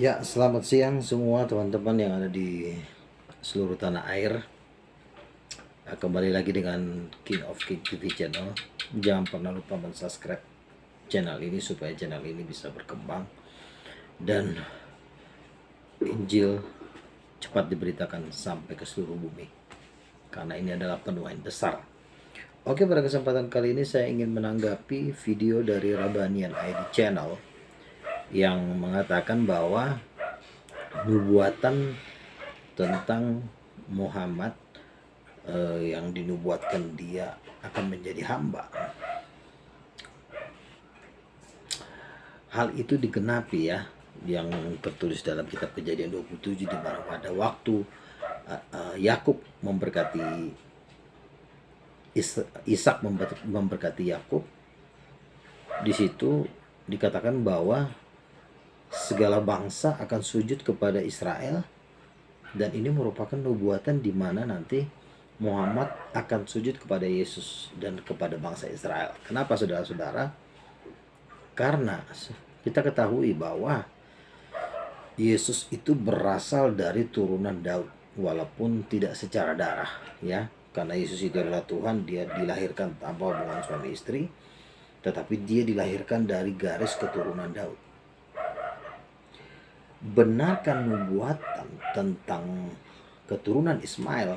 Ya, selamat siang semua teman-teman yang ada di seluruh tanah air. Kembali lagi dengan King of King TV channel. Jangan pernah lupa subscribe channel ini supaya channel ini bisa berkembang dan Injil cepat diberitakan sampai ke seluruh bumi. Karena ini adalah penuaian besar. Oke, pada kesempatan kali ini saya ingin menanggapi video dari Rabanian ID Channel yang mengatakan bahwa nubuatan tentang Muhammad yang dinubuatkan dia akan menjadi hamba. Hal itu digenapi ya, yang tertulis dalam kitab Kejadian 27 di mana pada waktu Yakub memberkati Ishak memberkati Yakub, di situ dikatakan bahwa segala bangsa akan sujud kepada Israel, dan ini merupakan nubuatan di mana nanti Muhammad akan sujud kepada Yesus dan kepada bangsa Israel. Kenapa saudara-saudara? Karena kita ketahui bahwa Yesus itu berasal dari turunan Daud, walaupun tidak secara darah, ya. Karena Yesus itu adalah Tuhan, dia dilahirkan tanpa hubungan suami istri, tetapi dia dilahirkan dari garis keturunan Daud. Benarkan nubuatan tentang keturunan Ismail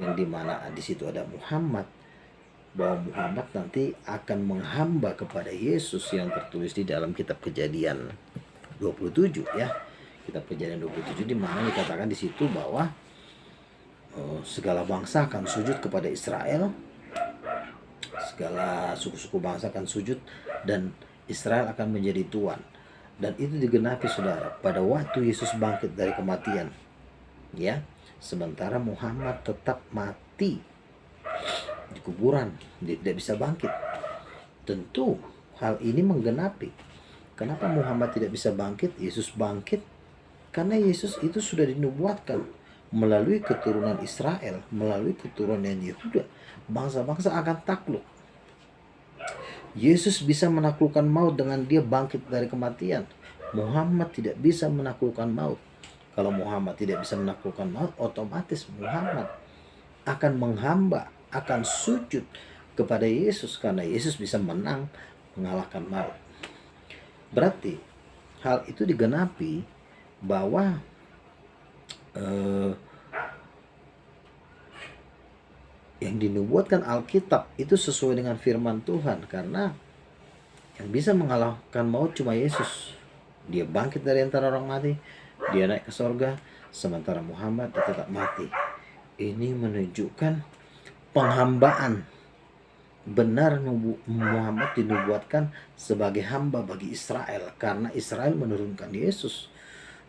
yang dimana di situ ada Muhammad, bahwa Muhammad nanti akan menghamba kepada Yesus yang tertulis di dalam kitab Kejadian 27 ya. Kitab Kejadian 27 di mana dikatakan di situ bahwa segala bangsa akan sujud kepada Israel, segala suku-suku bangsa akan sujud dan Israel akan menjadi tuan. Dan itu digenapi saudara pada waktu Yesus bangkit dari kematian, ya. Sementara Muhammad tetap mati di kuburan, dia tidak bisa bangkit. Tentu hal ini menggenapi. Kenapa Muhammad tidak bisa bangkit? Yesus bangkit karena Yesus itu sudah dinubuatkan melalui keturunan Israel, melalui keturunan Yehuda, bangsa-bangsa akan takluk. Yesus bisa menaklukkan maut dengan dia bangkit dari kematian. Muhammad tidak bisa menaklukkan maut. Kalau Muhammad tidak bisa menaklukkan maut, otomatis Muhammad akan menghamba, akan sujud kepada Yesus karena Yesus bisa menang, mengalahkan maut. Berarti hal itu digenapi bahwa yang dinubuatkan Alkitab itu sesuai dengan firman Tuhan, karena yang bisa mengalahkan maut cuma Yesus. Dia bangkit dari antara orang mati, dia naik ke sorga, sementara Muhammad tetap mati. Ini menunjukkan penghambaan. Benar Muhammad dinubuatkan sebagai hamba bagi Israel karena Israel menurunkan Yesus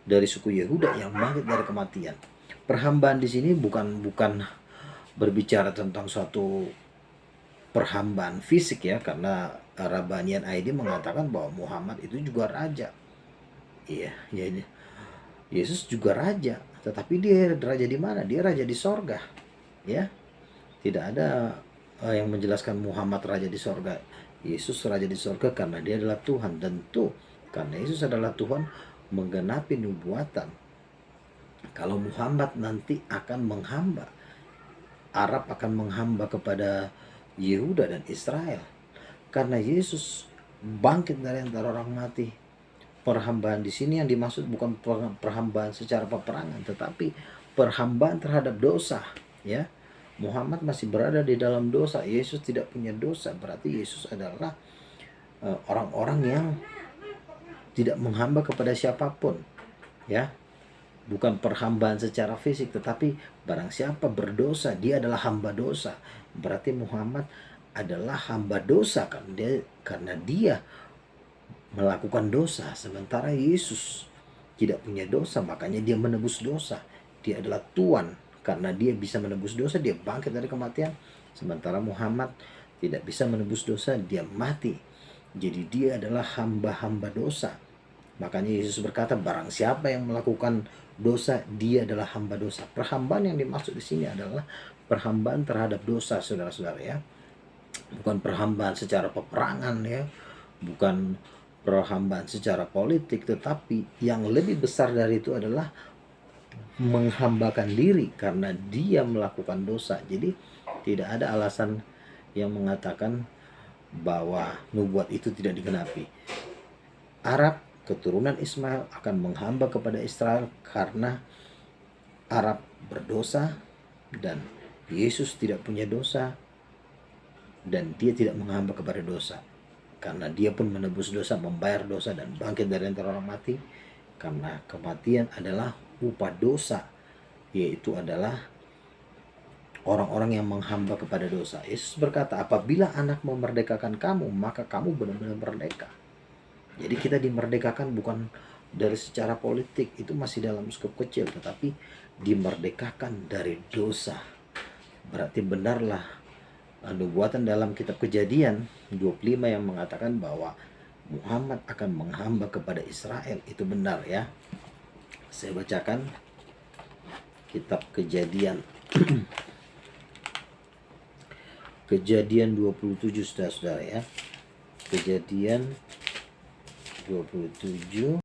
dari suku Yehuda yang bangkit dari kematian. Perhambaan di sini bukan berbicara tentang suatu perhambaan fisik ya, karena Rabanian ID mengatakan bahwa Muhammad itu juga raja. Iya, ya, Yesus juga raja, tetapi dia raja di mana? Dia raja di sorga, ya. Tidak ada yang menjelaskan Muhammad raja di sorga. Yesus raja di sorga karena dia adalah Tuhan. Tentu karena Yesus adalah Tuhan menggenapi nubuatan. Kalau Muhammad nanti akan menghamba, Arab akan menghamba kepada Yehuda dan Israel. Karena Yesus bangkit dari antara orang mati. Perhambaan di sini yang dimaksud bukan perhambaan secara peperangan, tetapi perhambaan terhadap dosa, ya. Muhammad masih berada di dalam dosa, Yesus tidak punya dosa. Berarti Yesus adalah orang-orang yang tidak menghamba kepada siapapun, ya. Bukan perhambaan secara fisik, tetapi barang siapa berdosa, dia adalah hamba dosa. Berarti Muhammad adalah hamba dosa karena dia melakukan dosa. Sementara Yesus tidak punya dosa, makanya dia menebus dosa. Dia adalah Tuhan, karena dia bisa menebus dosa, dia bangkit dari kematian. Sementara Muhammad tidak bisa menebus dosa, dia mati. Jadi dia adalah hamba-hamba dosa. Makanya Yesus berkata, barang siapa yang melakukan dosa, dia adalah hamba dosa. Perhambaan yang dimaksud di sini adalah perhambaan terhadap dosa, saudara-saudara ya. Bukan perhambaan secara peperangan ya, bukan perhambaan secara politik, tetapi yang lebih besar dari itu adalah menghambakan diri karena dia melakukan dosa. Jadi tidak ada alasan yang mengatakan bahwa nubuat itu tidak digenapi. Arab keturunan Ismail akan menghamba kepada Israel karena Arab berdosa dan Yesus tidak punya dosa dan dia tidak menghamba kepada dosa karena dia pun menebus dosa, membayar dosa dan bangkit dari antara orang mati, karena kematian adalah upah dosa, yaitu adalah orang-orang yang menghamba kepada dosa. Yesus berkata, apabila anak memerdekakan kamu, maka kamu benar-benar merdeka. Jadi kita dimerdekakan bukan dari secara politik, itu masih dalam skop kecil, tetapi dimerdekakan dari dosa. Berarti benarlah nubuatan dalam kitab Kejadian 25 yang mengatakan bahwa Muhammad akan menghamba kepada Israel. Itu benar ya. Saya bacakan kitab Kejadian. Kejadian 27 saudara-saudara ya. Kejadian 27